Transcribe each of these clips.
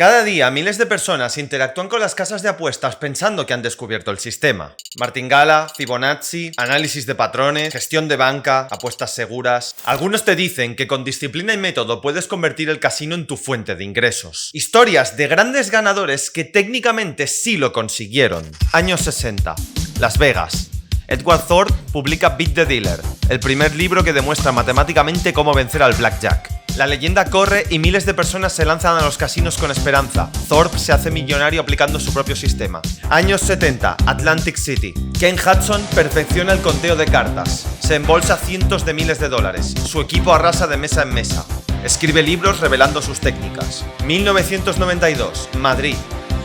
Cada día miles de personas interactúan con las casas de apuestas pensando que han descubierto el sistema. Martingala, Fibonacci, análisis de patrones, gestión de banca, apuestas seguras. Algunos te dicen que con disciplina y método puedes convertir el casino en tu fuente de ingresos. Historias de grandes ganadores que técnicamente sí lo consiguieron. Años 60. Las Vegas. Edward Thorp publica Beat the Dealer, el primer libro que demuestra matemáticamente cómo vencer al blackjack. La leyenda corre y miles de personas se lanzan a los casinos con esperanza. Thorp se hace millonario aplicando su propio sistema. Años 70, Atlantic City. Ken Hudson perfecciona el conteo de cartas. Se embolsa cientos de miles de dólares. Su equipo arrasa de mesa en mesa. Escribe libros revelando sus técnicas. 1992, Madrid.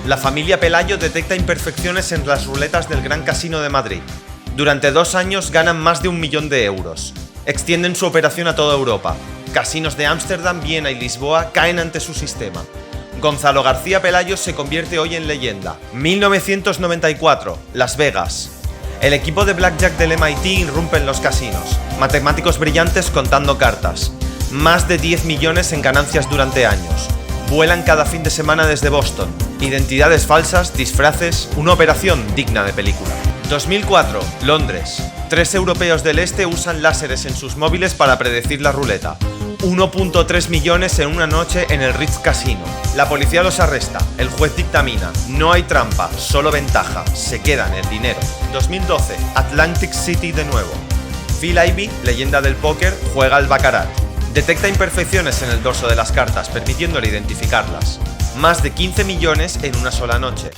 La familia Pelayo detecta imperfecciones en las ruletas del Gran Casino de Madrid. Durante 2 años ganan más de 1 millón de euros. Extienden su operación a toda Europa. Casinos de Ámsterdam, Viena y Lisboa caen ante su sistema. Gonzalo García Pelayo se convierte hoy en leyenda. 1994, Las Vegas. El equipo de blackjack del MIT irrumpe en los casinos. Matemáticos brillantes contando cartas. Más de 10 millones en ganancias durante años. Vuelan cada fin de semana desde Boston. Identidades falsas, disfraces, una operación digna de película. 2004, Londres. 3 europeos del este usan láseres en sus móviles para predecir la ruleta. 1.3 millones en una noche en el Ritz Casino. La policía los arresta, el juez dictamina, no hay trampa, solo ventaja, se quedan el dinero. 2012, Atlantic City de nuevo. Phil Ivey, leyenda del póker, juega al baccarat. Detecta imperfecciones en el dorso de las cartas, permitiéndole identificarlas. Más de 15 millones en una sola noche.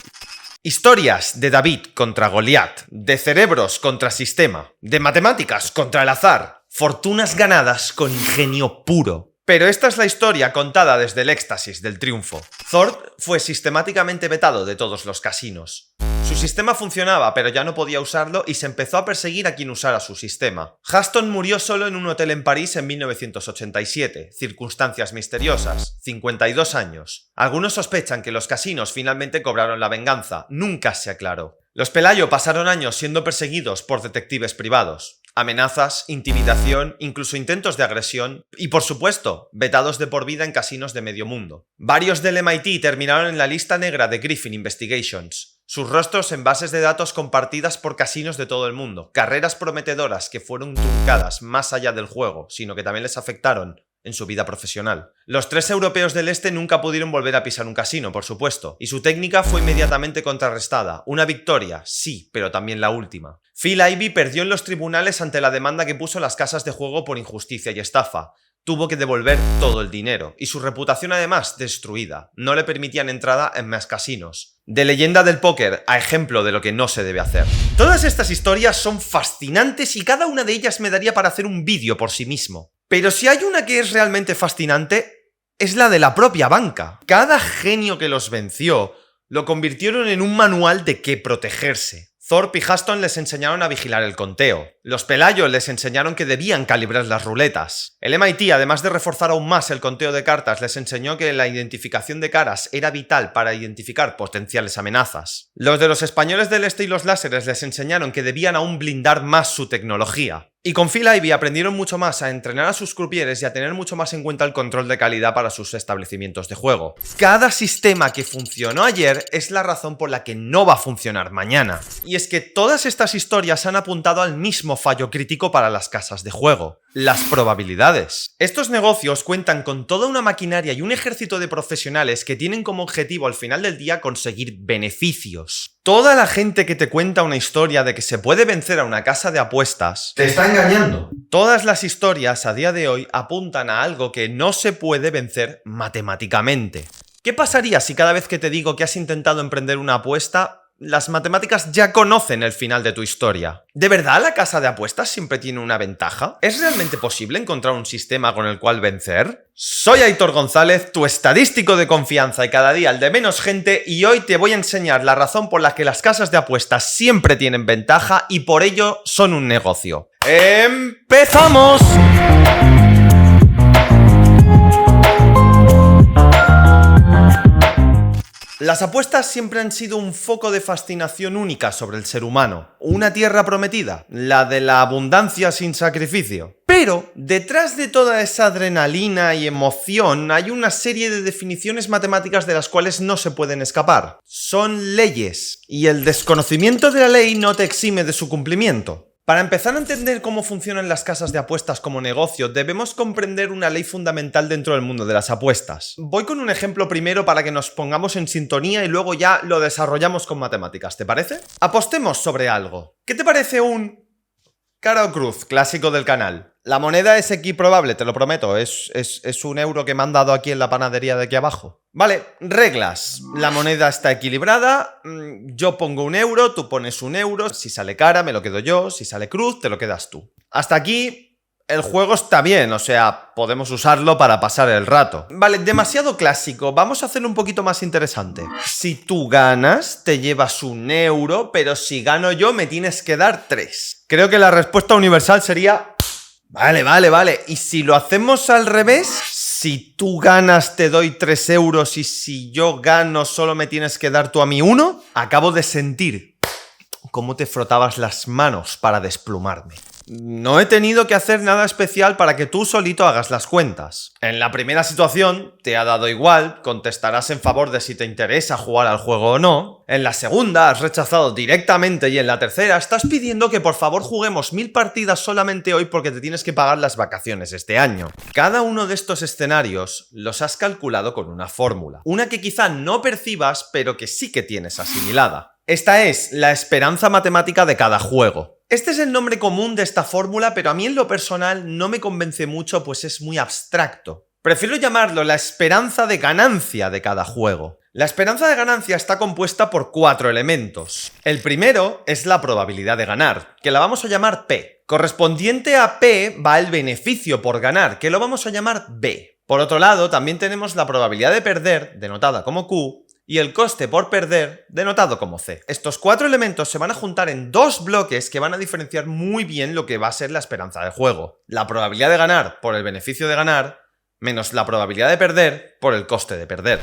Historias de David contra Goliat, de cerebros contra sistema, de matemáticas contra el azar, fortunas ganadas con ingenio puro. Pero esta es la historia contada desde el éxtasis del triunfo. Thorp fue sistemáticamente vetado de todos los casinos. Su sistema funcionaba, pero ya no podía usarlo y se empezó a perseguir a quien usara su sistema. Huston murió solo en un hotel en París en 1987, circunstancias misteriosas, 52 años. Algunos sospechan que los casinos finalmente cobraron la venganza, nunca se aclaró. Los Pelayo pasaron años siendo perseguidos por detectives privados. Amenazas, intimidación, incluso intentos de agresión y, por supuesto, vetados de por vida en casinos de medio mundo. Varios del MIT terminaron en la lista negra de Griffin Investigations. Sus rostros en bases de datos compartidas por casinos de todo el mundo. Carreras prometedoras que fueron truncadas más allá del juego, sino que también les afectaron en su vida profesional. Los 3 europeos del este nunca pudieron volver a pisar un casino, por supuesto, y su técnica fue inmediatamente contrarrestada. Una victoria, sí, pero también la última. Phil Ivey perdió en los tribunales ante la demanda que puso las casas de juego por injusticia y estafa. Tuvo que devolver todo el dinero, y su reputación además destruida. No le permitían entrada en más casinos. De leyenda del póker a ejemplo de lo que no se debe hacer. Todas estas historias son fascinantes y cada una de ellas me daría para hacer un vídeo por sí mismo. Pero si hay una que es realmente fascinante, es la de la propia banca. Cada genio que los venció lo convirtieron en un manual de qué protegerse. Thorp y Huston les enseñaron a vigilar el conteo. Los Pelayo les enseñaron que debían calibrar las ruletas. El MIT, además de reforzar aún más el conteo de cartas, les enseñó que la identificación de caras era vital para identificar potenciales amenazas. Los de los españoles del este y los láseres les enseñaron que debían aún blindar más su tecnología. Y con Phil Ivey aprendieron mucho más a entrenar a sus croupiers y a tener mucho más en cuenta el control de calidad para sus establecimientos de juego. Cada sistema que funcionó ayer es la razón por la que no va a funcionar mañana. Y es que todas estas historias han apuntado al mismo fallo crítico para las casas de juego: las probabilidades. Estos negocios cuentan con toda una maquinaria y un ejército de profesionales que tienen como objetivo al final del día conseguir beneficios. Toda la gente que te cuenta una historia de que se puede vencer a una casa de apuestas te está engañando. Todas las historias a día de hoy apuntan a algo que no se puede vencer matemáticamente. ¿Qué pasaría si cada vez que te digo que has intentado emprender una apuesta, las matemáticas ya conocen el final de tu historia? ¿De verdad la casa de apuestas siempre tiene una ventaja? ¿Es realmente posible encontrar un sistema con el cual vencer? Soy Aitor González, tu estadístico de confianza y cada día el de menos gente, y hoy te voy a enseñar la razón por la que las casas de apuestas siempre tienen ventaja y por ello son un negocio. ¡Empezamos! Las apuestas siempre han sido un foco de fascinación única sobre el ser humano. Una tierra prometida, la de la abundancia sin sacrificio. Pero Pero detrás de toda esa adrenalina y emoción hay una serie de definiciones matemáticas de las cuales no se pueden escapar. Son leyes, y el desconocimiento de la ley no te exime de su cumplimiento. Para empezar a entender cómo funcionan las casas de apuestas como negocio, debemos comprender una ley fundamental dentro del mundo de las apuestas. Voy con un ejemplo primero para que nos pongamos en sintonía y luego ya lo desarrollamos con matemáticas, ¿te parece? Apostemos sobre algo. ¿Qué te parece un cara o cruz clásico del canal? La moneda es equiprobable, te lo prometo, es un euro que me han dado aquí en la panadería de aquí abajo. Vale, reglas. La moneda está equilibrada, yo pongo un euro, tú pones un euro, si sale cara me lo quedo yo, si sale cruz te lo quedas tú. Hasta aquí el juego está bien, o sea, podemos usarlo para pasar el rato. Vale, demasiado clásico, vamos a hacerlo un poquito más interesante. Si tú ganas, te llevas un euro, pero si gano yo me tienes que dar 3. Creo que la respuesta universal sería... Vale. ¿Y si lo hacemos al revés? Si tú ganas te doy 3 euros y si yo gano solo me tienes que dar tú a mí 1. Acabo de sentir cómo te frotabas las manos para desplumarme. No he tenido que hacer nada especial para que tú solito hagas las cuentas. En la primera situación te ha dado igual, contestarás en favor de si te interesa jugar al juego o no. En la segunda has rechazado directamente y en la tercera estás pidiendo que por favor juguemos 1000 partidas solamente hoy porque te tienes que pagar las vacaciones este año. Cada uno de estos escenarios los has calculado con una fórmula. Una que quizá no percibas pero que sí que tienes asimilada. Esta es la esperanza matemática de cada juego. Este es el nombre común de esta fórmula, pero a mí en lo personal no me convence mucho pues es muy abstracto. Prefiero llamarlo la esperanza de ganancia de cada juego. La esperanza de ganancia está compuesta por 4 elementos. El primero es la probabilidad de ganar, que la vamos a llamar P. Correspondiente a P va el beneficio por ganar, que lo vamos a llamar B. Por otro lado, también tenemos la probabilidad de perder, denotada como Q, y el coste por perder, denotado como C. Estos 4 elementos se van a juntar en 2 bloques que van a diferenciar muy bien lo que va a ser la esperanza de juego. La probabilidad de ganar por el beneficio de ganar, menos la probabilidad de perder por el coste de perder.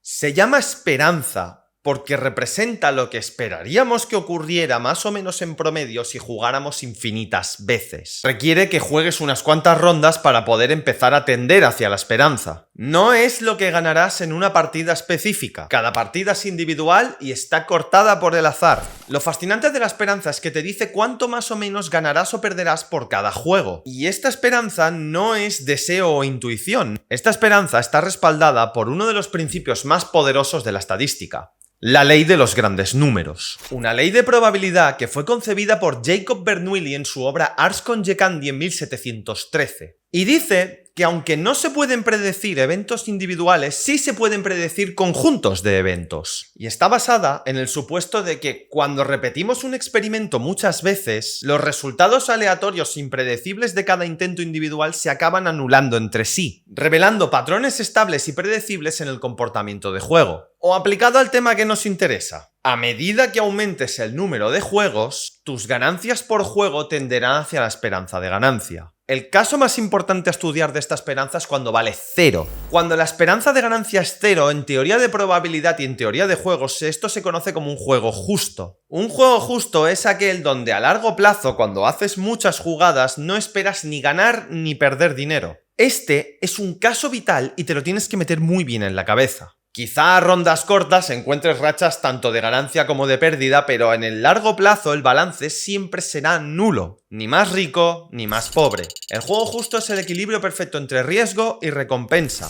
Se llama esperanza porque representa lo que esperaríamos que ocurriera más o menos en promedio si jugáramos infinitas veces. Requiere que juegues unas cuantas rondas para poder empezar a tender hacia la esperanza. No es lo que ganarás en una partida específica. Cada partida es individual y está cortada por el azar. Lo fascinante de la esperanza es que te dice cuánto más o menos ganarás o perderás por cada juego. Y esta esperanza no es deseo o intuición. Esta esperanza está respaldada por uno de los principios más poderosos de la estadística. La ley de los grandes números. Una ley de probabilidad que fue concebida por Jacob Bernoulli en su obra Ars Conjecandi en 1713. Y dice que aunque no se pueden predecir eventos individuales, sí se pueden predecir conjuntos de eventos. Y está basada en el supuesto de que cuando repetimos un experimento muchas veces, los resultados aleatorios impredecibles de cada intento individual se acaban anulando entre sí, revelando patrones estables y predecibles en el comportamiento de juego. O aplicado al tema que nos interesa. A medida que aumentes el número de juegos, tus ganancias por juego tenderán hacia la esperanza de ganancia. El caso más importante a estudiar de esta esperanza es cuando vale 0. Cuando la esperanza de ganancia es 0, en teoría de probabilidad y en teoría de juegos, esto se conoce como un juego justo. Un juego justo es aquel donde a largo plazo, cuando haces muchas jugadas, no esperas ni ganar ni perder dinero. Este es un caso vital y te lo tienes que meter muy bien en la cabeza. Quizá a rondas cortas encuentres rachas tanto de ganancia como de pérdida, pero en el largo plazo el balance siempre será nulo. Ni más rico, ni más pobre. El juego justo es el equilibrio perfecto entre riesgo y recompensa.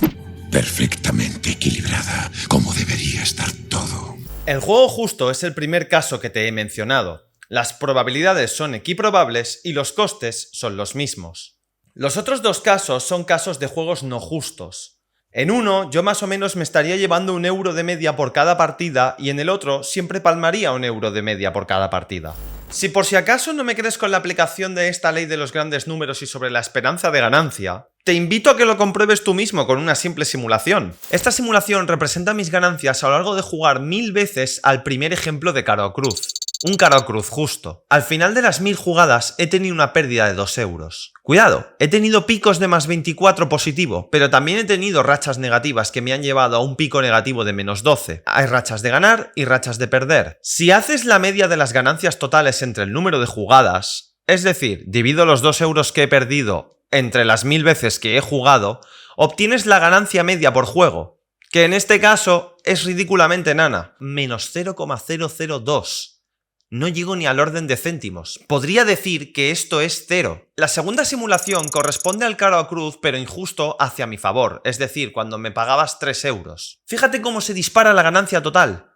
Perfectamente equilibrada, como debería estar todo. El juego justo es el primer caso que te he mencionado. Las probabilidades son equiprobables y los costes son los mismos. Los otros 2 casos son casos de juegos no justos. En uno, yo más o menos me estaría llevando 1 euro de media por cada partida y en el otro siempre palmaría 1 euro de media por cada partida. Si por si acaso no me crees con la aplicación de esta ley de los grandes números y sobre la esperanza de ganancia, te invito a que lo compruebes tú mismo con una simple simulación. Esta simulación representa mis ganancias a lo largo de jugar 1000 veces al primer ejemplo de cara o cruz. Un cara o cruz justo. Al final de las 1000 jugadas he tenido una pérdida de 2 euros. Cuidado, he tenido picos de más 24 positivo, pero también he tenido rachas negativas que me han llevado a un pico negativo de menos 12. Hay rachas de ganar y rachas de perder. Si haces la media de las ganancias totales entre el número de jugadas, Es decir, divido los 2 euros que he perdido entre las 1000 veces que he jugado, obtienes la ganancia media por juego, que en este caso es ridículamente enana, menos 0,002. No llego ni al orden de céntimos. Podría decir que esto es cero. La segunda simulación corresponde al cara o cruz, pero injusto hacia mi favor, es decir, cuando me pagabas 3 euros. Fíjate cómo se dispara la ganancia total.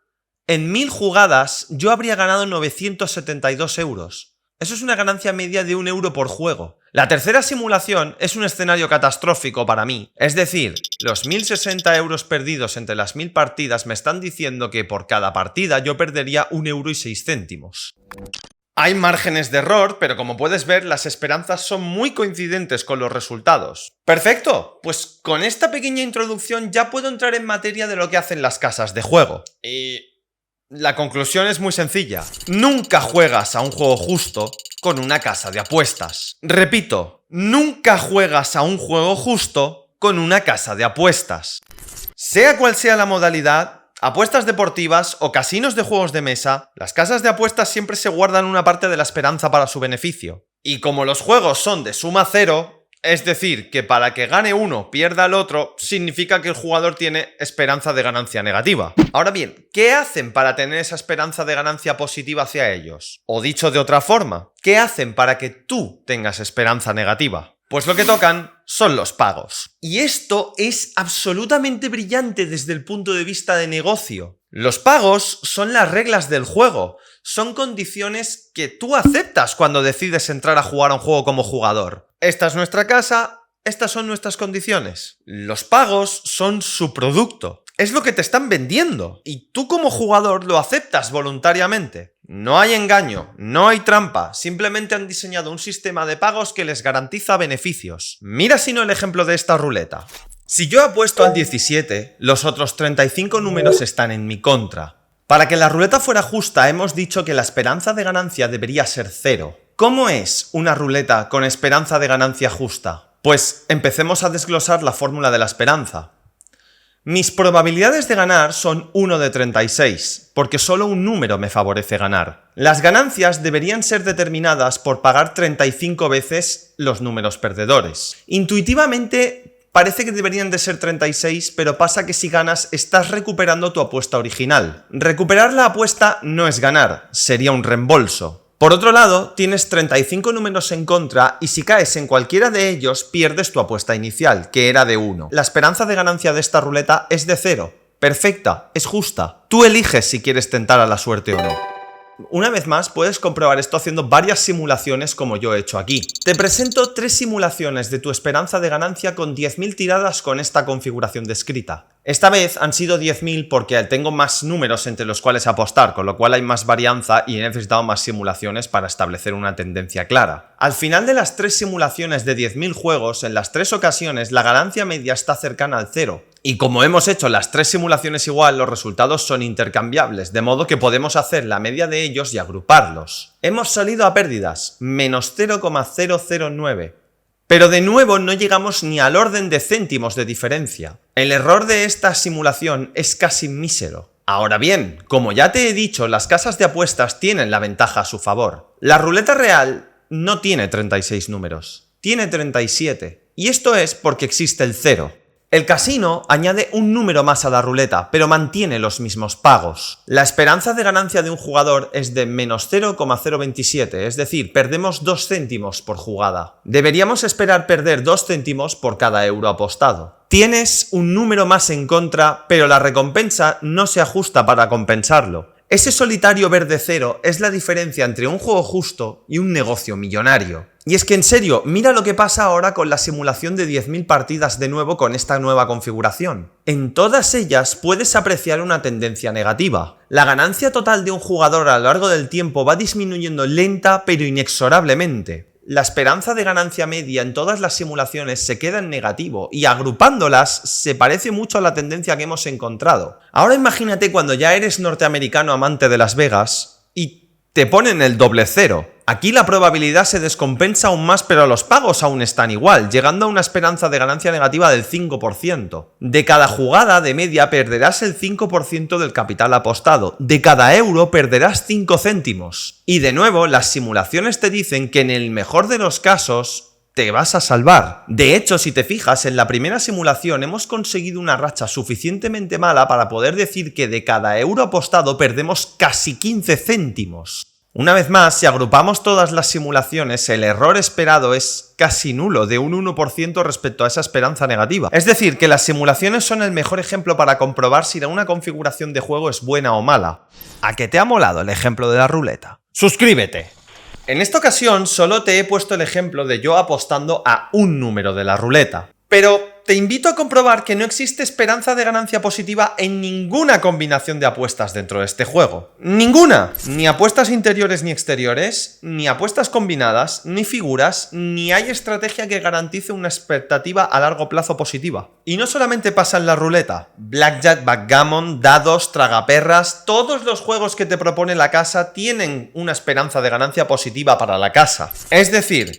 En 1000 jugadas yo habría ganado 972 euros. Eso es una ganancia media de 1 euro por juego. La tercera simulación es un escenario catastrófico para mí. Es decir, los 1060 euros perdidos entre las 1000 partidas me están diciendo que por cada partida yo perdería 1,06 €. Hay márgenes de error, pero como puedes ver, las esperanzas son muy coincidentes con los resultados. ¡Perfecto! Pues con esta pequeña introducción ya puedo entrar en materia de lo que hacen las casas de juego. La conclusión es muy sencilla. Nunca juegas a un juego justo con una casa de apuestas. Repito, nunca juegas a un juego justo con una casa de apuestas. Sea cual sea la modalidad, apuestas deportivas o casinos de juegos de mesa, las casas de apuestas siempre se guardan una parte de la esperanza para su beneficio. Y como los juegos son de suma cero, es decir, que para que gane uno pierda el otro, significa que el jugador tiene esperanza de ganancia negativa. Ahora bien, ¿qué hacen para tener esa esperanza de ganancia positiva hacia ellos? O dicho de otra forma, ¿qué hacen para que tú tengas esperanza negativa? Pues lo que tocan son los pagos. Y esto es absolutamente brillante desde el punto de vista de negocio. Los pagos son las reglas del juego. Son condiciones que tú aceptas cuando decides entrar a jugar a un juego como jugador. Esta es nuestra casa, estas son nuestras condiciones. Los pagos son su producto. Es lo que te están vendiendo. Y tú como jugador lo aceptas voluntariamente. No hay engaño, no hay trampa. Simplemente han diseñado un sistema de pagos que les garantiza beneficios. Mira si no el ejemplo de esta ruleta. Si yo apuesto al 17, los otros 35 números están en mi contra. Para que la ruleta fuera justa, hemos dicho que la esperanza de ganancia debería ser 0. ¿Cómo es una ruleta con esperanza de ganancia justa? Pues empecemos a desglosar la fórmula de la esperanza. Mis probabilidades de ganar son 1 de 36, porque solo un número me favorece ganar. Las ganancias deberían ser determinadas por pagar 35 veces los números perdedores. Intuitivamente parece que deberían de ser 36, pero pasa que si ganas estás recuperando tu apuesta original. Recuperar la apuesta no es ganar, sería un reembolso. Por otro lado, tienes 35 números en contra y si caes en cualquiera de ellos pierdes tu apuesta inicial, que era de 1. La esperanza de ganancia de esta ruleta es de 0. Perfecta, es justa. Tú eliges si quieres tentar a la suerte o no. Una vez más, puedes comprobar esto haciendo varias simulaciones como yo he hecho aquí. Te presento 3 simulaciones de tu esperanza de ganancia con 10.000 tiradas con esta configuración descrita. Esta vez han sido 10.000 porque tengo más números entre los cuales apostar, con lo cual hay más varianza y he necesitado más simulaciones para establecer una tendencia clara. Al final de las 3 simulaciones de 10.000 juegos, en las 3 ocasiones la ganancia media está cercana al 0. Y como hemos hecho las 3 simulaciones igual, los resultados son intercambiables, de modo que podemos hacer la media de ellos y agruparlos. Hemos salido a pérdidas, menos 0,009. Pero de nuevo no llegamos ni al orden de céntimos de diferencia. El error de esta simulación es casi mísero. Ahora bien, como ya te he dicho, las casas de apuestas tienen la ventaja a su favor. La ruleta real no tiene 36 números, tiene 37. Y esto es porque existe el 0. El casino añade un número más a la ruleta, pero mantiene los mismos pagos. La esperanza de ganancia de un jugador es de menos 0,027, es decir, perdemos 2 céntimos por jugada. Deberíamos esperar perder 2 céntimos por cada euro apostado. Tienes un número más en contra, pero la recompensa no se ajusta para compensarlo. Ese solitario verde 0 es la diferencia entre un juego justo y un negocio millonario. Y es que en serio, mira lo que pasa ahora con la simulación de 10.000 partidas de nuevo con esta nueva configuración. En todas ellas puedes apreciar una tendencia negativa. La ganancia total de un jugador a lo largo del tiempo va disminuyendo lenta pero inexorablemente. La esperanza de ganancia media en todas las simulaciones se queda en negativo y agrupándolas se parece mucho a la tendencia que hemos encontrado. Ahora imagínate cuando ya eres norteamericano amante de Las Vegas y te ponen el doble 0. Aquí la probabilidad se descompensa aún más, pero los pagos aún están igual, llegando a una esperanza de ganancia negativa del 5%. De cada jugada de media perderás el 5% del capital apostado, de cada euro perderás 5 céntimos. Y de nuevo, las simulaciones te dicen que en el mejor de los casos te vas a salvar. De hecho, si te fijas, en la primera simulación hemos conseguido una racha suficientemente mala para poder decir que de cada euro apostado perdemos casi 15 céntimos. Una vez más, si agrupamos todas las simulaciones, el error esperado es casi nulo, de un 1% respecto a esa esperanza negativa. Es decir, que las simulaciones son el mejor ejemplo para comprobar si una configuración de juego es buena o mala. ¿A qué te ha molado el ejemplo de la ruleta? ¡Suscríbete! En esta ocasión solo te he puesto el ejemplo de yo apostando a un número de la ruleta. Pero te invito a comprobar que no existe esperanza de ganancia positiva en ninguna combinación de apuestas dentro de este juego. ¡Ninguna! Ni apuestas interiores ni exteriores, ni apuestas combinadas, ni figuras, ni hay estrategia que garantice una expectativa a largo plazo positiva. Y no solamente pasa en la ruleta. Blackjack, backgammon, dados, tragaperras, todos los juegos que te propone la casa tienen una esperanza de ganancia positiva para la casa. Es decir,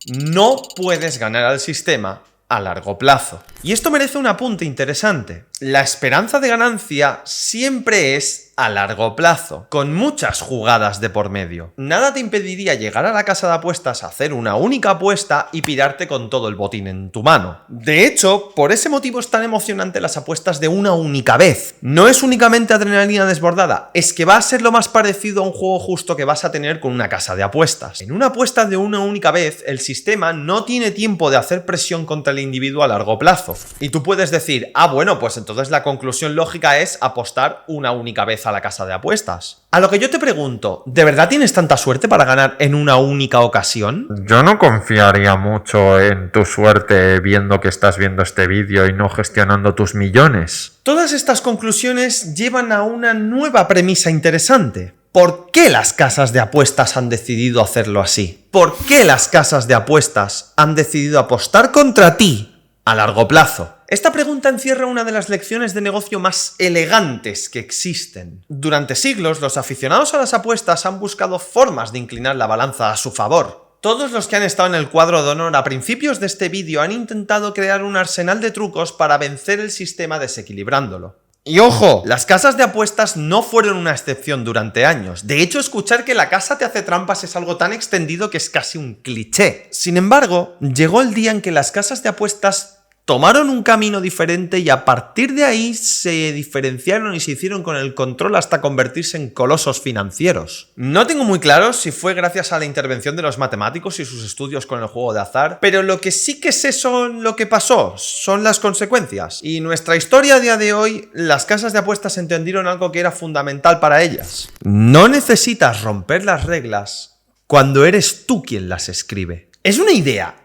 no puedes ganar al sistema a largo plazo. Y esto merece un apunte interesante. La esperanza de ganancia siempre es a largo plazo, con muchas jugadas de por medio. Nada te impediría llegar a la casa de apuestas, hacer una única apuesta y pirarte con todo el botín en tu mano. De hecho, por ese motivo es tan emocionante las apuestas de una única vez. No es únicamente adrenalina desbordada, es que va a ser lo más parecido a un juego justo que vas a tener con una casa de apuestas. En una apuesta de una única vez, el sistema no tiene tiempo de hacer presión contra el individuo a largo plazo. Y tú puedes decir, bueno, pues entonces la conclusión lógica es apostar una única vez a la casa de apuestas. A lo que yo te pregunto, ¿de verdad tienes tanta suerte para ganar en una única ocasión? Yo no confiaría mucho en tu suerte viendo que estás viendo este vídeo y no gestionando tus millones. Todas estas conclusiones llevan a una nueva premisa interesante. ¿Por qué las casas de apuestas han decidido hacerlo así? ¿Por qué las casas de apuestas han decidido apostar contra ti a largo plazo? Esta pregunta encierra una de las lecciones de negocio más elegantes que existen. Durante siglos, los aficionados a las apuestas han buscado formas de inclinar la balanza a su favor. Todos los que han estado en el cuadro de honor a principios de este vídeo han intentado crear un arsenal de trucos para vencer el sistema desequilibrándolo. Y ojo, las casas de apuestas no fueron una excepción durante años. De hecho, escuchar que la casa te hace trampas es algo tan extendido que es casi un cliché. Sin embargo, llegó el día en que las casas de apuestas tomaron un camino diferente y a partir de ahí se diferenciaron y se hicieron con el control hasta convertirse en colosos financieros. No tengo muy claro si fue gracias a la intervención de los matemáticos y sus estudios con el juego de azar, pero lo que sí que sé son lo que pasó, son las consecuencias. Y nuestra historia a día de hoy, las casas de apuestas entendieron algo que era fundamental para ellas. No necesitas romper las reglas cuando eres tú quien las escribe. Es una idea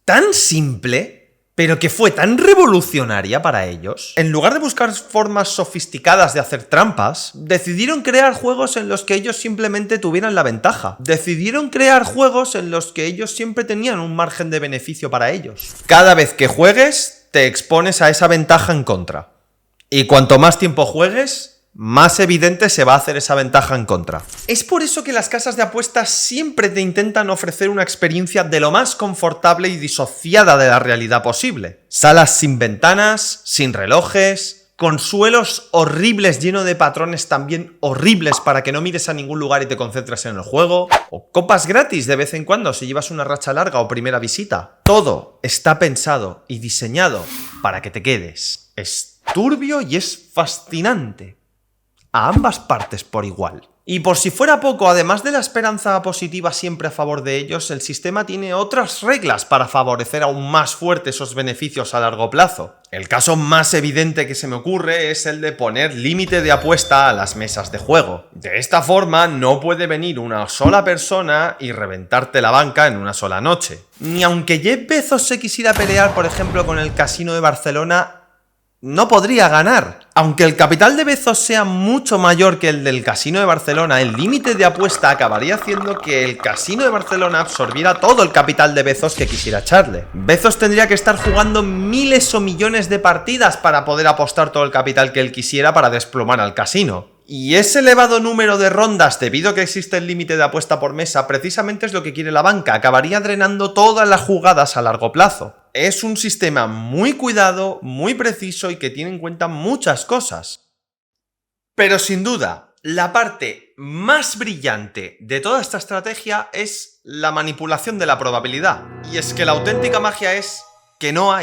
tan simple, pero que fue tan revolucionaria para ellos. En lugar de buscar formas sofisticadas de hacer trampas, decidieron crear juegos en los que ellos simplemente tuvieran la ventaja. Decidieron crear juegos en los que ellos siempre tenían un margen de beneficio para ellos. Cada vez que juegues, te expones a esa ventaja en contra. Y cuanto más tiempo juegues, más evidente se va a hacer esa ventaja en contra. Es por eso que las casas de apuestas siempre te intentan ofrecer una experiencia de lo más confortable y disociada de la realidad posible. Salas sin ventanas, sin relojes, con suelos horribles llenos de patrones también horribles para que no mires a ningún lugar y te concentres en el juego, o copas gratis de vez en cuando si llevas una racha larga o primera visita. Todo está pensado y diseñado para que te quedes. Es turbio y es fascinante. A ambas partes por igual. Y por si fuera poco, además de la esperanza positiva siempre a favor de ellos, el sistema tiene otras reglas para favorecer aún más fuerte esos beneficios a largo plazo. El caso más evidente que se me ocurre es el de poner límite de apuesta a las mesas de juego. De esta forma no puede venir una sola persona y reventarte la banca en una sola noche. Ni aunque Jeff Bezos se quisiera pelear, por ejemplo, con el Casino de Barcelona, no podría ganar. Aunque el capital de Bezos sea mucho mayor que el del Casino de Barcelona, el límite de apuesta acabaría haciendo que el Casino de Barcelona absorbiera todo el capital de Bezos que quisiera echarle. Bezos tendría que estar jugando miles o millones de partidas para poder apostar todo el capital que él quisiera para desplomar al casino. Y ese elevado número de rondas, debido a que existe el límite de apuesta por mesa, precisamente es lo que quiere la banca, acabaría drenando todas las jugadas a largo plazo. Es un sistema muy cuidado, muy preciso y que tiene en cuenta muchas cosas. Pero sin duda, la parte más brillante de toda esta estrategia es la manipulación de la probabilidad. Y es que la auténtica magia es que no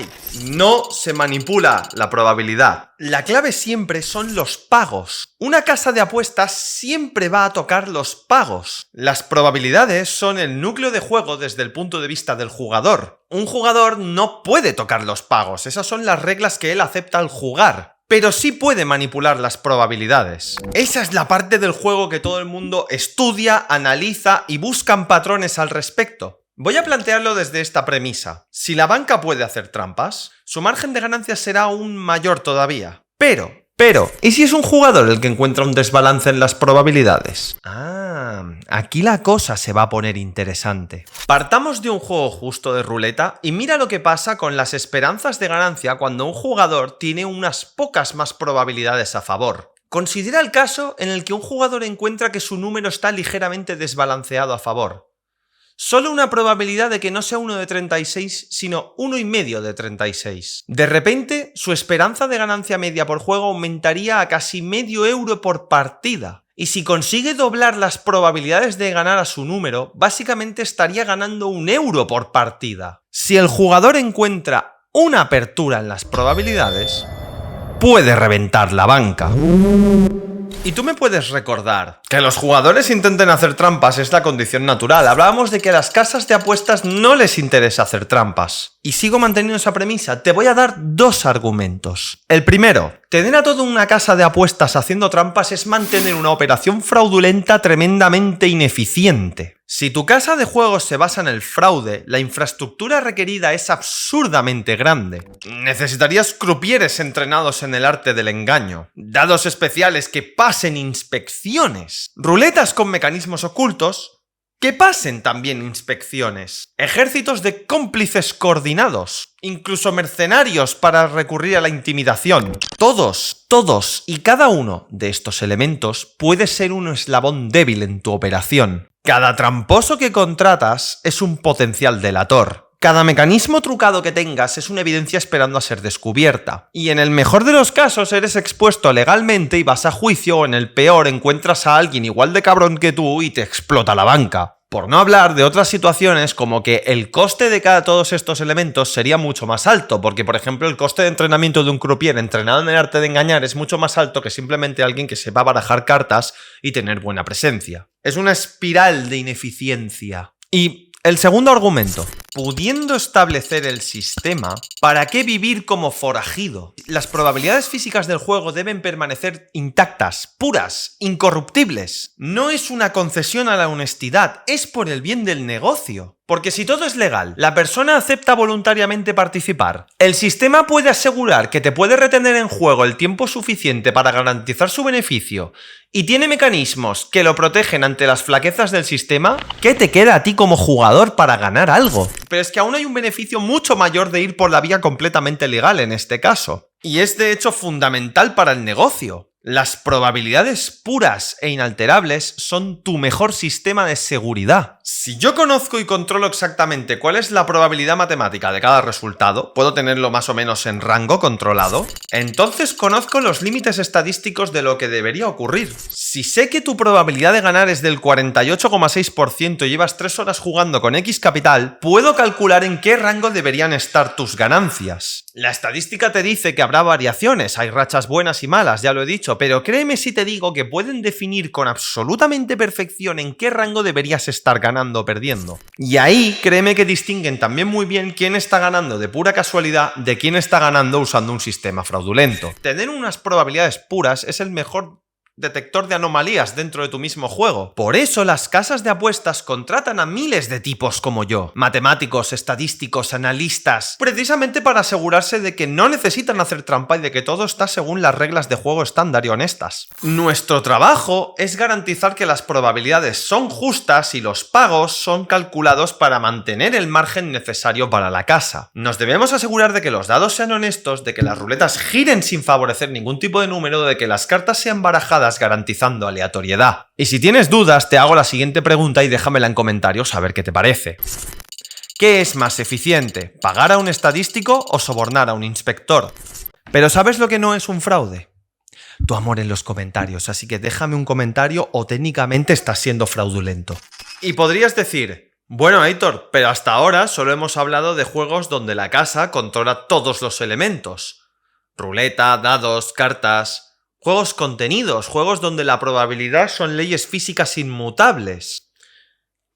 se manipula la probabilidad. La clave siempre son los pagos. Una casa de apuestas siempre va a tocar los pagos. Las probabilidades son el núcleo de juego desde el punto de vista del jugador. Un jugador no puede tocar los pagos, esas son las reglas que él acepta al jugar. Pero sí puede manipular las probabilidades. Esa es la parte del juego que todo el mundo estudia, analiza y buscan patrones al respecto. Voy a plantearlo desde esta premisa. Si la banca puede hacer trampas, su margen de ganancia será aún mayor todavía. Pero, ¿y si es un jugador el que encuentra un desbalance en las probabilidades? Aquí la cosa se va a poner interesante. Partamos de un juego justo de ruleta y mira lo que pasa con las esperanzas de ganancia cuando un jugador tiene unas pocas más probabilidades a favor. Considera el caso en el que un jugador encuentra que su número está ligeramente desbalanceado a favor. Solo una probabilidad de que no sea 1 de 36, sino 1,5 de 36. De repente, su esperanza de ganancia media por juego aumentaría a casi medio euro por partida. Y si consigue doblar las probabilidades de ganar a su número, básicamente estaría ganando 1 euro por partida. Si el jugador encuentra una apertura en las probabilidades, puede reventar la banca. Y tú me puedes recordar que los jugadores intenten hacer trampas es la condición natural. Hablábamos de que a las casas de apuestas no les interesa hacer trampas. Y sigo manteniendo esa premisa. Te voy a dar dos argumentos. El primero, tener a toda una casa de apuestas haciendo trampas es mantener una operación fraudulenta tremendamente ineficiente. Si tu casa de juegos se basa en el fraude, la infraestructura requerida es absurdamente grande. Necesitarías crupieres entrenados en el arte del engaño, dados especiales que pasen inspecciones, ruletas con mecanismos ocultos que pasen también inspecciones, ejércitos de cómplices coordinados, incluso mercenarios para recurrir a la intimidación. Todos y cada uno de estos elementos puede ser un eslabón débil en tu operación. Cada tramposo que contratas es un potencial delator. Cada mecanismo trucado que tengas es una evidencia esperando a ser descubierta. Y en el mejor de los casos eres expuesto legalmente y vas a juicio, o en el peor encuentras a alguien igual de cabrón que tú y te explota la banca. Por no hablar de otras situaciones como que el coste de cada todos estos elementos sería mucho más alto, porque por ejemplo el coste de entrenamiento de un croupier entrenado en el arte de engañar es mucho más alto que simplemente alguien que sepa barajar cartas y tener buena presencia. Es una espiral de ineficiencia. Y el segundo argumento, pudiendo establecer el sistema, ¿para qué vivir como forajido? Las probabilidades físicas del juego deben permanecer intactas, puras, incorruptibles. No es una concesión a la honestidad, es por el bien del negocio. Porque si todo es legal, la persona acepta voluntariamente participar, el sistema puede asegurar que te puede retener en juego el tiempo suficiente para garantizar su beneficio y tiene mecanismos que lo protegen ante las flaquezas del sistema, ¿qué te queda a ti como jugador para ganar algo? Pero es que aún hay un beneficio mucho mayor de ir por la vía completamente legal en este caso. Y es de hecho fundamental para el negocio. Las probabilidades puras e inalterables son tu mejor sistema de seguridad. Si yo conozco y controlo exactamente cuál es la probabilidad matemática de cada resultado, puedo tenerlo más o menos en rango controlado, entonces conozco los límites estadísticos de lo que debería ocurrir. Si sé que tu probabilidad de ganar es del 48,6% y llevas 3 horas jugando con X capital, puedo calcular en qué rango deberían estar tus ganancias. La estadística te dice que habrá variaciones, hay rachas buenas y malas, ya lo he dicho, pero créeme si te digo que pueden definir con absolutamente perfección en qué rango deberías estar ganando o perdiendo. Y ahí créeme que distinguen también muy bien quién está ganando de pura casualidad de quién está ganando usando un sistema fraudulento. Tener unas probabilidades puras es el mejor detector de anomalías dentro de tu mismo juego. Por eso las casas de apuestas contratan a miles de tipos como yo, matemáticos, estadísticos, analistas, precisamente para asegurarse de que no necesitan hacer trampa y de que todo está según las reglas de juego estándar y honestas. Nuestro trabajo es garantizar que las probabilidades son justas y los pagos son calculados para mantener el margen necesario para la casa. Nos debemos asegurar de que los dados sean honestos, de que las ruletas giren sin favorecer ningún tipo de número, de que las cartas sean barajadas jugadas garantizando aleatoriedad. Y si tienes dudas, te hago la siguiente pregunta y déjamela en comentarios a ver qué te parece. ¿Qué es más eficiente? ¿Pagar a un estadístico o sobornar a un inspector? Pero ¿sabes lo que no es un fraude? Tu amor en los comentarios, así que déjame un comentario o técnicamente estás siendo fraudulento. Y podrías decir, bueno, Aitor, pero hasta ahora solo hemos hablado de juegos donde la casa controla todos los elementos. Ruleta, dados, cartas... Juegos contenidos, juegos donde la probabilidad son leyes físicas inmutables.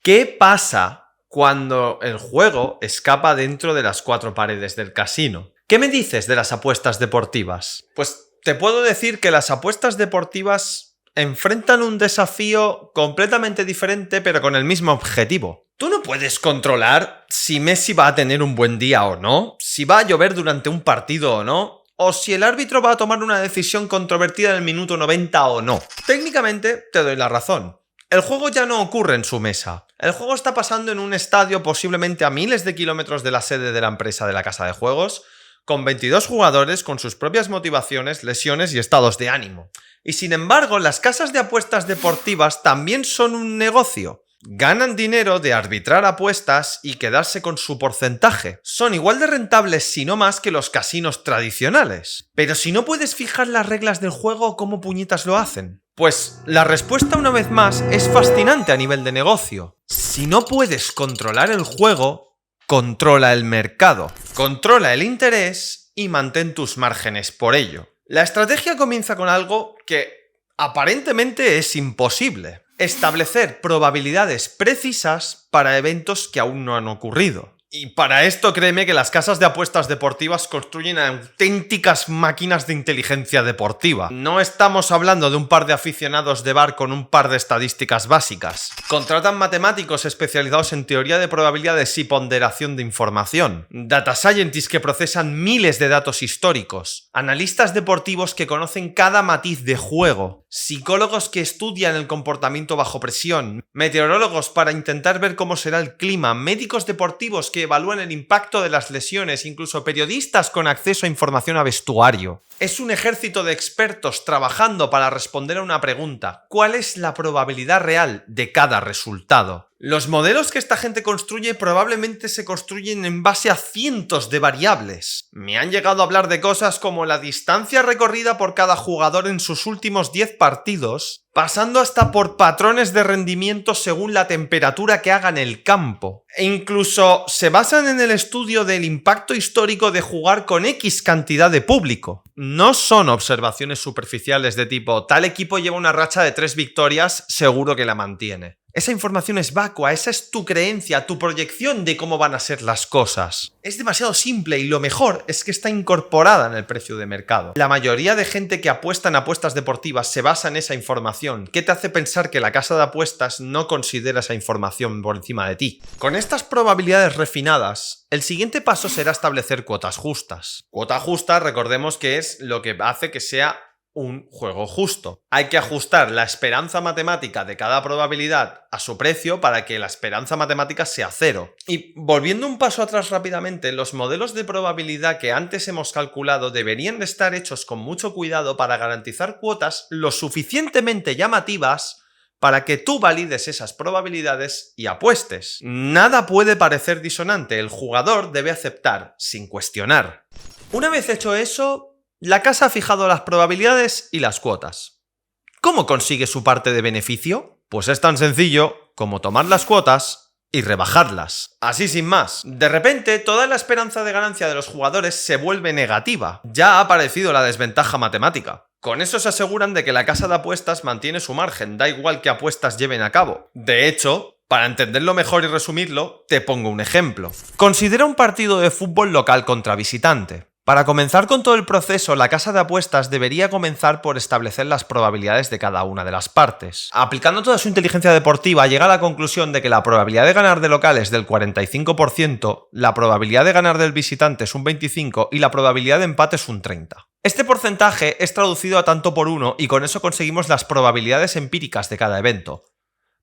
¿Qué pasa cuando el juego escapa dentro de las 4 paredes del casino? ¿Qué me dices de las apuestas deportivas? Pues te puedo decir que las apuestas deportivas enfrentan un desafío completamente diferente pero con el mismo objetivo. Tú no puedes controlar si Messi va a tener un buen día o no, si va a llover durante un partido o no, o si el árbitro va a tomar una decisión controvertida en el minuto 90 o no. Técnicamente te doy la razón. El juego ya no ocurre en su mesa. El juego está pasando en un estadio posiblemente a miles de kilómetros de la sede de la empresa de la casa de juegos, con 22 jugadores con sus propias motivaciones, lesiones y estados de ánimo. Y sin embargo, las casas de apuestas deportivas también son un negocio. Ganan dinero de arbitrar apuestas y quedarse con su porcentaje. Son igual de rentables, si no más, que los casinos tradicionales. Pero si no puedes fijar las reglas del juego, ¿cómo puñetas lo hacen? Pues la respuesta, una vez más, es fascinante a nivel de negocio. Si no puedes controlar el juego, controla el mercado, controla el interés y mantén tus márgenes por ello. La estrategia comienza con algo que aparentemente es imposible: establecer probabilidades precisas para eventos que aún no han ocurrido. Y para esto créeme que las casas de apuestas deportivas construyen auténticas máquinas de inteligencia deportiva. No estamos hablando de un par de aficionados de bar con un par de estadísticas básicas. Contratan matemáticos especializados en teoría de probabilidades y ponderación de información, data scientists que procesan miles de datos históricos, analistas deportivos que conocen cada matiz de juego, psicólogos que estudian el comportamiento bajo presión, meteorólogos para intentar ver cómo será el clima, médicos deportivos que evalúan el impacto de las lesiones, incluso periodistas con acceso a información a vestuario. Es un ejército de expertos trabajando para responder a una pregunta: ¿cuál es la probabilidad real de cada resultado? Los modelos que esta gente construye probablemente se construyen en base a cientos de variables. Me han llegado a hablar de cosas como la distancia recorrida por cada jugador en sus últimos 10 partidos, pasando hasta por patrones de rendimiento según la temperatura que haga en el campo. E incluso se basan en el estudio del impacto histórico de jugar con X cantidad de público. No son observaciones superficiales de tipo: tal equipo lleva una racha de 3 victorias, seguro que la mantiene. Esa información es vacua, esa es tu creencia, tu proyección de cómo van a ser las cosas. Es demasiado simple y lo mejor es que está incorporada en el precio de mercado. La mayoría de gente que apuesta en apuestas deportivas se basa en esa información. ¿Qué te hace pensar que la casa de apuestas no considera esa información por encima de ti? Con estas probabilidades refinadas, el siguiente paso será establecer cuotas justas. Cuota justa, recordemos que es lo que hace que sea un juego justo. Hay que ajustar la esperanza matemática de cada probabilidad a su precio para que la esperanza matemática sea 0. Y volviendo un paso atrás rápidamente, los modelos de probabilidad que antes hemos calculado deberían de estar hechos con mucho cuidado para garantizar cuotas lo suficientemente llamativas para que tú valides esas probabilidades y apuestes. Nada puede parecer disonante, el jugador debe aceptar sin cuestionar. Una vez hecho eso, la casa ha fijado las probabilidades y las cuotas. ¿Cómo consigue su parte de beneficio? Pues es tan sencillo como tomar las cuotas y rebajarlas. Así sin más. De repente, toda la esperanza de ganancia de los jugadores se vuelve negativa. Ya ha aparecido la desventaja matemática. Con eso se aseguran de que la casa de apuestas mantiene su margen, da igual qué apuestas lleven a cabo. De hecho, para entenderlo mejor y resumirlo, te pongo un ejemplo. Considera un partido de fútbol local contra visitante. Para comenzar con todo el proceso, la casa de apuestas debería comenzar por establecer las probabilidades de cada una de las partes. Aplicando toda su inteligencia deportiva, llega a la conclusión de que la probabilidad de ganar de local es del 45%, la probabilidad de ganar del visitante es un 25% y la probabilidad de empate es un 30%. Este porcentaje es traducido a tanto por 1 y con eso conseguimos las probabilidades empíricas de cada evento.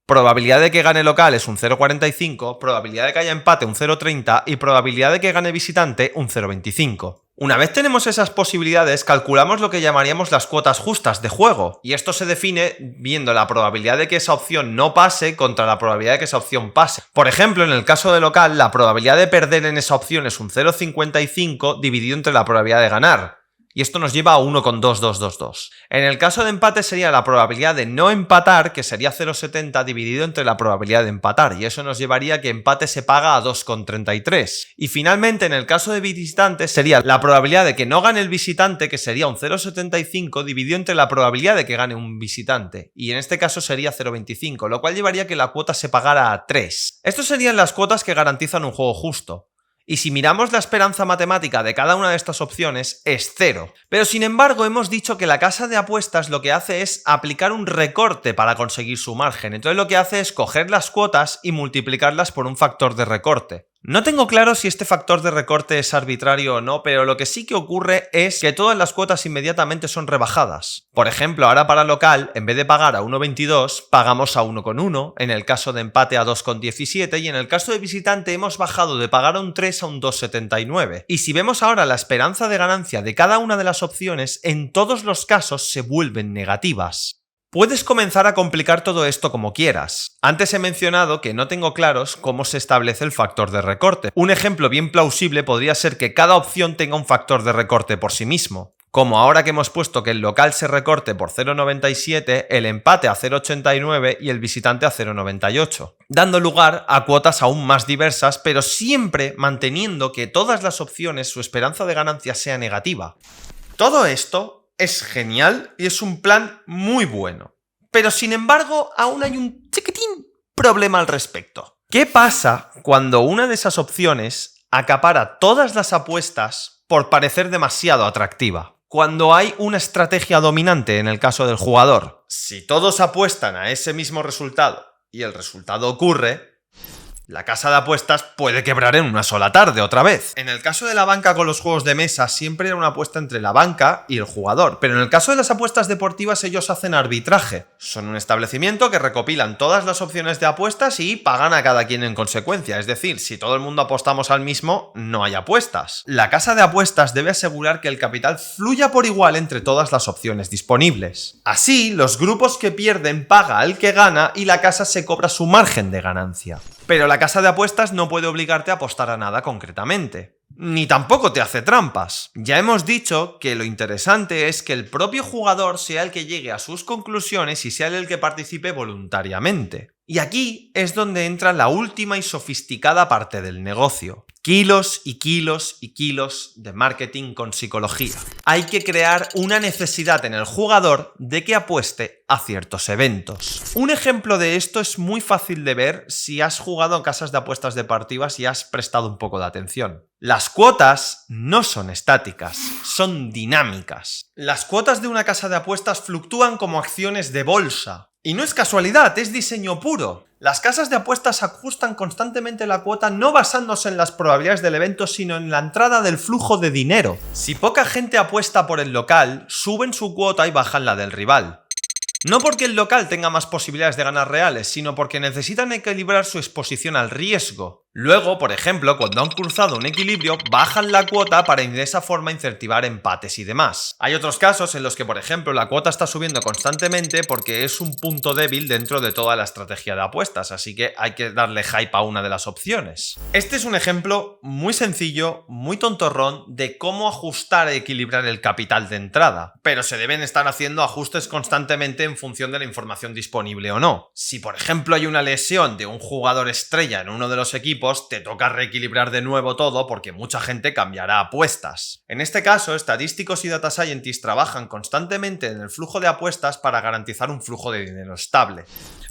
Probabilidad de que gane local es un 0,45, probabilidad de que haya empate un 0,30 y probabilidad de que gane visitante un 0,25. Una vez tenemos esas posibilidades, calculamos lo que llamaríamos las cuotas justas de juego, y esto se define viendo la probabilidad de que esa opción no pase contra la probabilidad de que esa opción pase. Por ejemplo, en el caso de local, la probabilidad de perder en esa opción es un 0,55 dividido entre la probabilidad de ganar. Y esto nos lleva a 1,2222. En el caso de empate sería la probabilidad de no empatar, que sería 0,70 dividido entre la probabilidad de empatar, y eso nos llevaría a que empate se paga a 2,33. Y finalmente, en el caso de visitantes, sería la probabilidad de que no gane el visitante, que sería un 0,75 dividido entre la probabilidad de que gane un visitante, y en este caso sería 0,25, lo cual llevaría a que la cuota se pagara a 3. Estas serían las cuotas que garantizan un juego justo. Y si miramos la esperanza matemática de cada una de estas opciones, es 0. Pero sin embargo, hemos dicho que la casa de apuestas lo que hace es aplicar un recorte para conseguir su margen. Entonces lo que hace es coger las cuotas y multiplicarlas por un factor de recorte. No tengo claro si este factor de recorte es arbitrario o no, pero lo que sí que ocurre es que todas las cuotas inmediatamente son rebajadas. Por ejemplo, ahora para local, en vez de pagar a 1,22, pagamos a 1,1, en el caso de empate a 2,17 y en el caso de visitante hemos bajado de pagar a un 3 a un 2,79. Y si vemos ahora la esperanza de ganancia de cada una de las opciones, en todos los casos se vuelven negativas. Puedes comenzar a complicar todo esto como quieras. Antes he mencionado que no tengo claros cómo se establece el factor de recorte. Un ejemplo bien plausible podría ser que cada opción tenga un factor de recorte por sí mismo. Como ahora que hemos puesto que el local se recorte por 0,97, el empate a 0,89 y el visitante a 0,98, dando lugar a cuotas aún más diversas, pero siempre manteniendo que todas las opciones su esperanza de ganancia sea negativa. Todo esto es genial y es un plan muy bueno. Pero sin embargo, aún hay un chiquitín problema al respecto. ¿Qué pasa cuando una de esas opciones acapara todas las apuestas por parecer demasiado atractiva? Cuando hay una estrategia dominante en el caso del jugador. Si todos apuestan a ese mismo resultado y el resultado ocurre, la casa de apuestas puede quebrar en una sola tarde otra vez. En el caso de la banca con los juegos de mesa siempre era una apuesta entre la banca y el jugador, pero en el caso de las apuestas deportivas ellos hacen arbitraje. Son un establecimiento que recopilan todas las opciones de apuestas y pagan a cada quien en consecuencia, es decir, si todo el mundo apostamos al mismo, no hay apuestas. La casa de apuestas debe asegurar que el capital fluya por igual entre todas las opciones disponibles. Así, los grupos que pierden paga al que gana y la casa se cobra su margen de ganancia. Pero la casa de apuestas no puede obligarte a apostar a nada concretamente. Ni tampoco te hace trampas. Ya hemos dicho que lo interesante es que el propio jugador sea el que llegue a sus conclusiones y sea él el que participe voluntariamente. Y aquí es donde entra la última y sofisticada parte del negocio. Kilos y kilos y kilos de marketing con psicología. Hay que crear una necesidad en el jugador de que apueste a ciertos eventos. Un ejemplo de esto es muy fácil de ver si has jugado en casas de apuestas deportivas y has prestado un poco de atención. Las cuotas no son estáticas, son dinámicas. Las cuotas de una casa de apuestas fluctúan como acciones de bolsa. Y no es casualidad, es diseño puro. Las casas de apuestas ajustan constantemente la cuota no basándose en las probabilidades del evento, sino en la entrada del flujo de dinero. Si poca gente apuesta por el local, suben su cuota y bajan la del rival. No porque el local tenga más posibilidades de ganar reales, sino porque necesitan equilibrar su exposición al riesgo. Luego, por ejemplo, cuando han cruzado un equilibrio, bajan la cuota para de esa forma incentivar empates y demás. Hay otros casos en los que, por ejemplo, la cuota está subiendo constantemente porque es un punto débil dentro de toda la estrategia de apuestas, así que hay que darle hype a una de las opciones. Este es un ejemplo muy sencillo, muy tontorrón, de cómo ajustar e equilibrar el capital de entrada, pero se deben estar haciendo ajustes constantemente en función de la información disponible o no. Si, por ejemplo, hay una lesión de un jugador estrella en uno de los equipos, te toca reequilibrar de nuevo todo porque mucha gente cambiará apuestas. En este caso, estadísticos y data scientists trabajan constantemente en el flujo de apuestas para garantizar un flujo de dinero estable.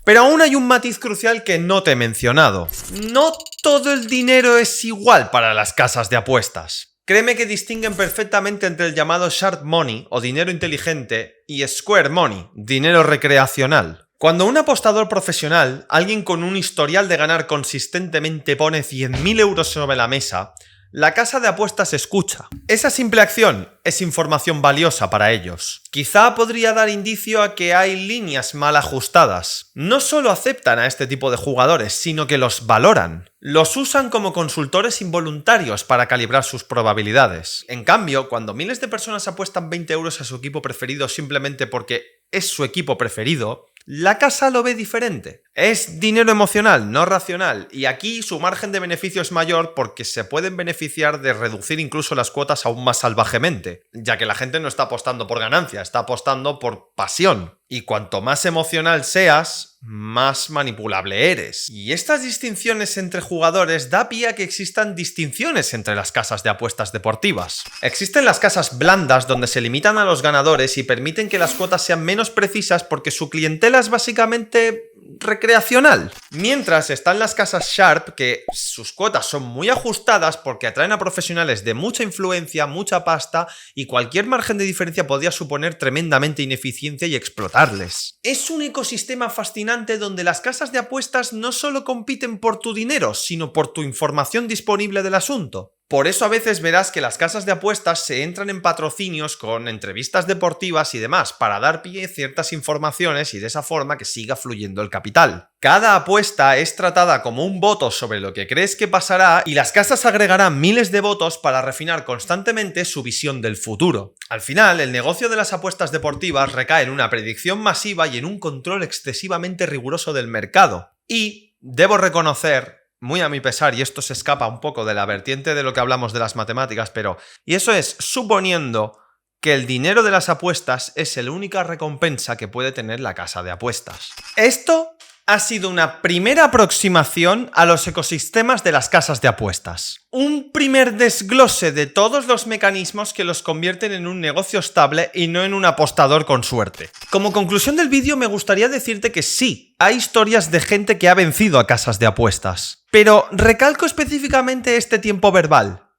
Pero aún hay un matiz crucial que no te he mencionado. No todo el dinero es igual para las casas de apuestas. Créeme que distinguen perfectamente entre el llamado Sharp Money o dinero inteligente y Square Money, dinero recreacional. Cuando un apostador profesional, alguien con un historial de ganar consistentemente, pone 100.000 euros sobre la mesa, La casa de apuestas escucha. Esa simple acción es información valiosa para ellos. Quizá podría dar indicio a que hay líneas mal ajustadas. No solo aceptan a este tipo de jugadores, sino que los valoran. Los usan como consultores involuntarios para calibrar sus probabilidades. En cambio, cuando miles de personas apuestan 20 euros a su equipo preferido simplemente porque es su equipo preferido, la casa lo ve diferente. Es dinero emocional, no racional, y aquí su margen de beneficio es mayor porque se pueden beneficiar de reducir incluso las cuotas aún más salvajemente, ya que la gente no está apostando por ganancia, está apostando por pasión. Y cuanto más emocional seas, más manipulable eres. Y estas distinciones entre jugadores da pie a que existan distinciones entre las casas de apuestas deportivas. Existen las casas blandas donde se limitan a los ganadores y permiten que las cuotas sean menos precisas porque su clientela es básicamente recreacional. Mientras están las casas Sharp, que sus cuotas son muy ajustadas porque atraen a profesionales de mucha influencia, mucha pasta, y cualquier margen de diferencia podría suponer tremendamente ineficiencia y explotarles. Es un ecosistema fascinante donde las casas de apuestas no solo compiten por tu dinero, sino por tu información disponible del asunto. Por eso a veces verás que las casas de apuestas se entran en patrocinios con entrevistas deportivas y demás para dar pie a ciertas informaciones y de esa forma que siga fluyendo el capital. Cada apuesta es tratada como un voto sobre lo que crees que pasará y las casas agregarán miles de votos para refinar constantemente su visión del futuro. Al final, el negocio de las apuestas deportivas recae en una predicción masiva y en un control excesivamente riguroso del mercado. Y debo reconocer, muy a mi pesar, y esto se escapa un poco de la vertiente de lo que hablamos de las matemáticas, y eso es suponiendo que el dinero de las apuestas es la única recompensa que puede tener la casa de apuestas. Esto ha sido una primera aproximación a los ecosistemas de las casas de apuestas. Un primer desglose de todos los mecanismos que los convierten en un negocio estable y no en un apostador con suerte. Como conclusión del vídeo me gustaría decirte que sí, hay historias de gente que ha vencido a casas de apuestas. Pero recalco específicamente este tiempo verbal.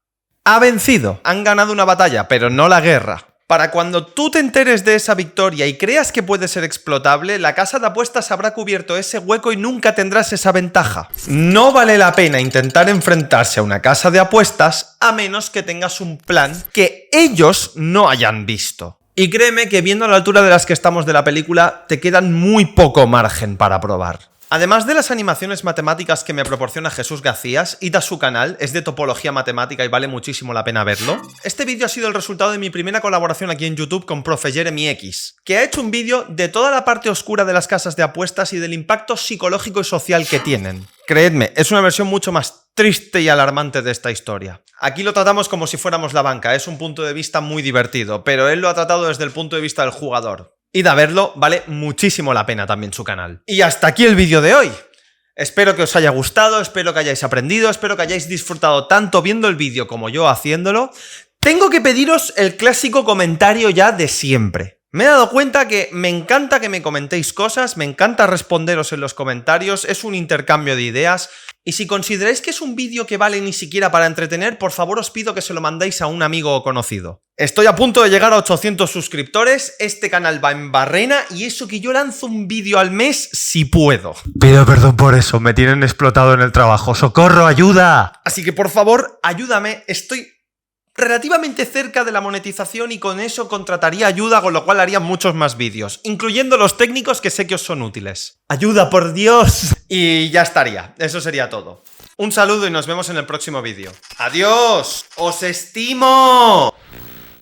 Ha vencido, han ganado una batalla, pero no la guerra. Para cuando tú te enteres de esa victoria y creas que puede ser explotable, la casa de apuestas habrá cubierto ese hueco y nunca tendrás esa ventaja. No vale la pena intentar enfrentarse a una casa de apuestas a menos que tengas un plan que ellos no hayan visto. Y créeme que viendo a la altura de las que estamos de la película, te quedan muy poco margen para probar. Además de las animaciones matemáticas que me proporciona Jesús Gacías, id a su canal, es de topología matemática y vale muchísimo la pena verlo. Este vídeo ha sido el resultado de mi primera colaboración aquí en YouTube con Profe Jeremy X, que ha hecho un vídeo de toda la parte oscura de las casas de apuestas y del impacto psicológico y social que tienen. Creedme, es una versión mucho más triste y alarmante de esta historia. Aquí lo tratamos como si fuéramos la banca, es un punto de vista muy divertido, pero él lo ha tratado desde el punto de vista del jugador. Id a verlo, vale muchísimo la pena también su canal. Y hasta aquí el vídeo de hoy. Espero que os haya gustado, espero que hayáis aprendido, espero que hayáis disfrutado tanto viendo el vídeo como yo haciéndolo. Tengo que pediros el clásico comentario ya de siempre. Me he dado cuenta que me encanta que me comentéis cosas, me encanta responderos en los comentarios, es un intercambio de ideas. Y si consideráis que es un vídeo que vale ni siquiera para entretener, por favor os pido que se lo mandéis a un amigo o conocido. Estoy a punto de llegar a 800 suscriptores, este canal va en barrena y eso que yo lanzo un vídeo al mes si puedo. Pido perdón por eso, me tienen explotado en el trabajo. ¡Socorro, ayuda! Así que por favor, ayúdame, estoy relativamente cerca de la monetización y con eso contrataría ayuda, con lo cual haría muchos más vídeos, incluyendo los técnicos que sé que os son útiles. ¡Ayuda, por Dios! Y ya estaría, eso sería todo. Un saludo y nos vemos en el próximo vídeo. ¡Adiós! ¡Os estimo!